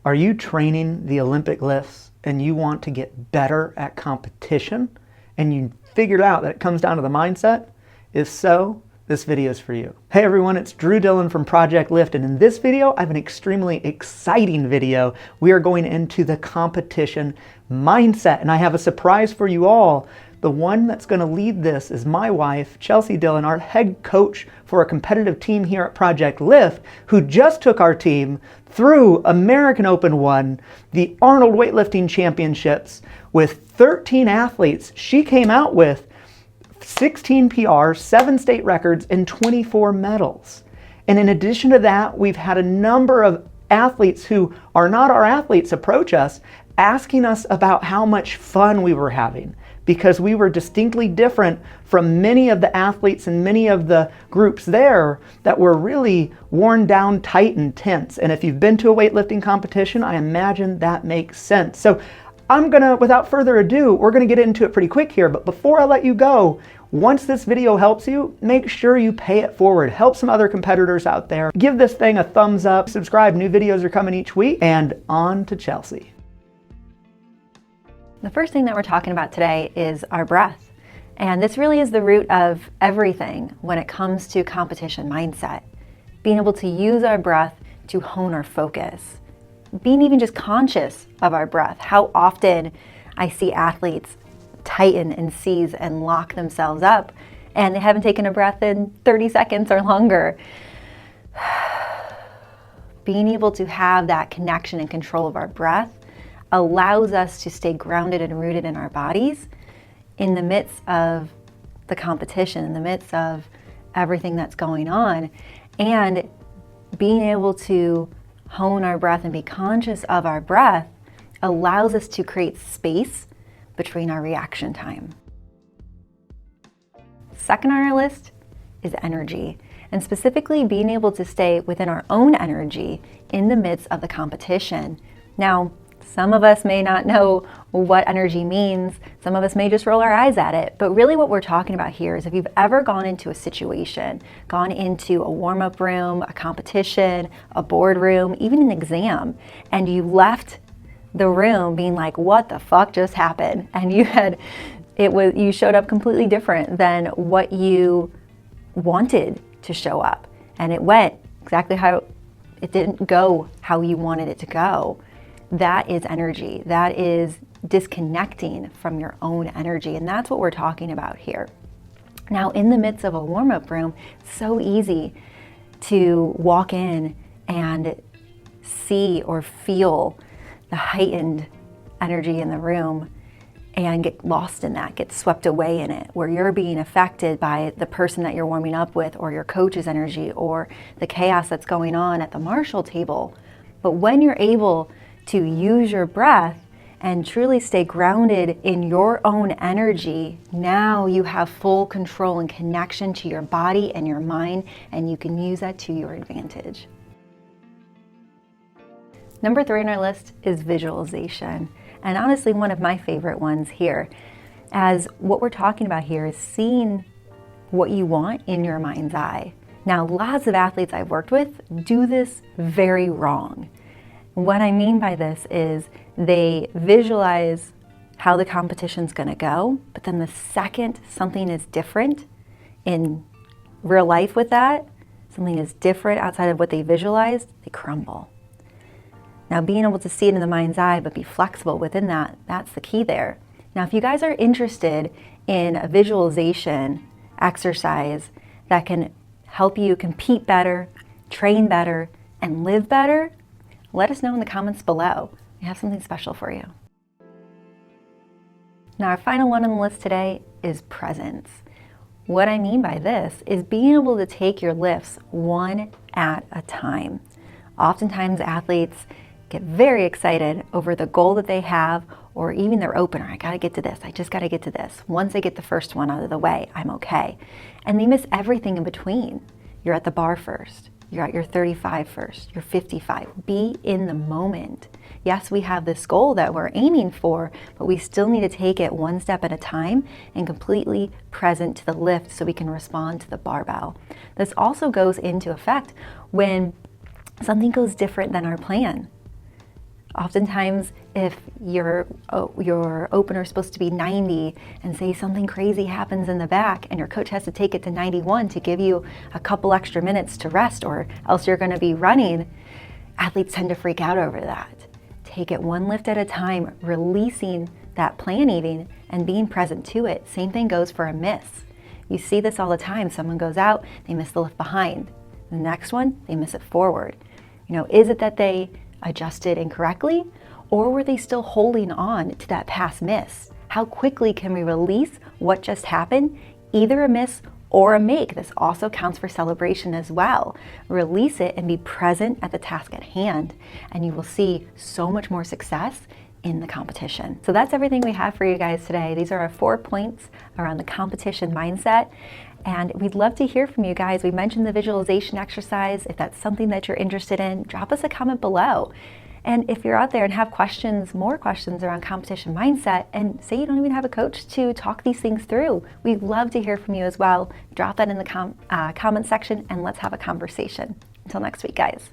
Are you training the Olympic lifts and you want to get better at competition and you figured out that it comes down to the mindset? If so, this video is for you. Hey everyone, it's Drew Dillon from Project Lift, and in this video I have an extremely exciting video. We are going into the competition mindset, and I have a surprise for you all. The one that's going to lead this is my wife, Chelsea Dillon, our head coach for a competitive team here at Project Lift, who just took our team through American Open 1, the Arnold Weightlifting Championships, with 13 athletes. She came out with 16 PRs, 7 state records, and 24 medals. And in addition to that, we've had a number of athletes who are not our athletes approach us, asking us about how much fun we were having, because we were distinctly different from many of the athletes and many of the groups there that were really worn down, tight, and tense. And if you've been to a weightlifting competition, I imagine that makes sense. So without further ado, we're gonna get into it pretty quick here, but before I let you go, once this video helps you, make sure you pay it forward. Help some other competitors out there. Give this thing a thumbs up, subscribe, new videos are coming each week, and on to Chelsea. The first thing that we're talking about today is our breath. And this really is the root of everything when it comes to competition mindset. Being able to use our breath to hone our focus. Being even just conscious of our breath. How often I see athletes tighten and seize and lock themselves up and they haven't taken a breath in 30 seconds or longer. Being able to have that connection and control of our breath allows us to stay grounded and rooted in our bodies in the midst of the competition, in the midst of everything that's going on. And being able to hone our breath and be conscious of our breath allows us to create space between our reaction time. Second on our list is energy, and specifically being able to stay within our own energy in the midst of the competition. Now, some of us may not know what energy means. Some of us may just roll our eyes at it. But really what we're talking about here is if you've ever gone into a situation, gone into a warm-up room, a competition, a boardroom, even an exam, and you left the room being like, what the fuck just happened? And you showed up completely different than what you wanted to show up. And it went exactly how it didn't go how you wanted it to go. That is energy. That is disconnecting from your own energy. And that's what we're talking about here. Now, in the midst of a warm-up room, it's so easy to walk in and see or feel the heightened energy in the room and get lost in that, get swept away in it, where you're being affected by the person that you're warming up with or your coach's energy or the chaos that's going on at the Marshall table. But when you're able to use your breath and truly stay grounded in your own energy, now you have full control and connection to your body and your mind, and you can use that to your advantage. Number 3 on our list is visualization. And honestly, one of my favorite ones here, as what we're talking about here is seeing what you want in your mind's eye. Now, lots of athletes I've worked with do this very wrong. What I mean by this is they visualize how the competition's gonna go, but then the second something is different in real life with that, something is different outside of what they visualized, they crumble. Now, being able to see it in the mind's eye, but be flexible within that, that's the key there. Now, if you guys are interested in a visualization exercise that can help you compete better, train better, and live better, let us know in the comments below. We have something special for you. Now, our final one on the list today is presence. What I mean by this is being able to take your lifts one at a time. Oftentimes, athletes get very excited over the goal that they have, or even their opener. I gotta get to this, I just gotta get to this. Once I get the first one out of the way, I'm okay. And they miss everything in between. You're at the bar first. You're at your 35 first, you're 55. Be in the moment. Yes, we have this goal that we're aiming for, but we still need to take it one step at a time and completely present to the lift so we can respond to the barbell. This also goes into effect when something goes different than our plan. Oftentimes, if your opener is supposed to be 90 and say something crazy happens in the back and your coach has to take it to 91 to give you a couple extra minutes to rest, or else you're going to be running, athletes tend to freak out over that. Take it one lift at a time, releasing that plan eating and being present to it. Same thing goes for a miss. You see this all the time. Someone goes out, they miss the lift behind. The next one, they miss it forward. Is it that they adjusted incorrectly, or were they still holding on to that past miss? How quickly can we release what just happened, either a miss or a make? This also counts for celebration as well. Release it and be present at the task at hand, and you will see so much more success in the competition. So that's everything we have for you guys today. These are our 4 points around the competition mindset. And we'd love to hear from you guys. We mentioned the visualization exercise. If that's something that you're interested in, drop us a comment below. And if you're out there and have questions, more questions around competition mindset, and say you don't even have a coach to talk these things through, we'd love to hear from you as well. Drop that in the comment section and let's have a conversation. Until next week, guys.